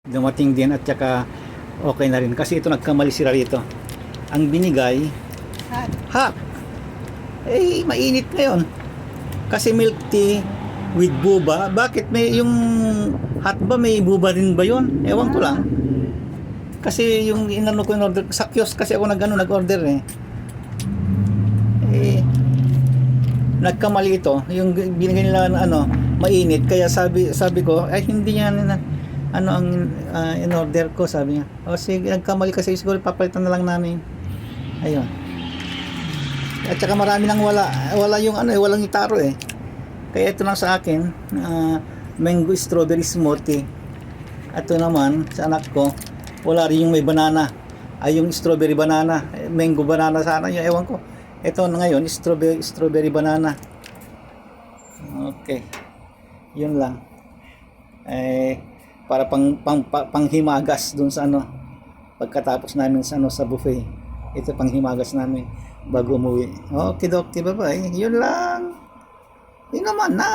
dumating din at saka okay na rin. Kasi ito nagkamali sila rito. Ang binigay, hot. Eh, mainit ngayon. Kasi milk tea with boba. Bakit may yung hot ba, may boba rin ba yun? Ewan ko lang. Kasi yung inano ko in order sa kiosk kasi ako nag-order eh. Eh, nagkamali ito. Yung binigay nila na mainit. Kaya sabi ko, ay hindi yan ang in order ko, sabi niya. O sige, nagkamali kasi siguro papalitan na lang namin. Ayun. At saka marami nang wala yung walang itaro eh. Kaya ito lang sa akin, mango strawberry smoothie. Ito naman sa anak ko, wala rin yung may banana. Ay yung strawberry banana, mango banana sana, yung ewan ko. Ito na ngayon, strawberry banana. Okay. Yun lang. Eh para panghimagas dun sa pagkatapos namin sa buffet. Ito panghimagas namin bago umuwi. Okay, bye-bye. Yun lang. Yun naman na.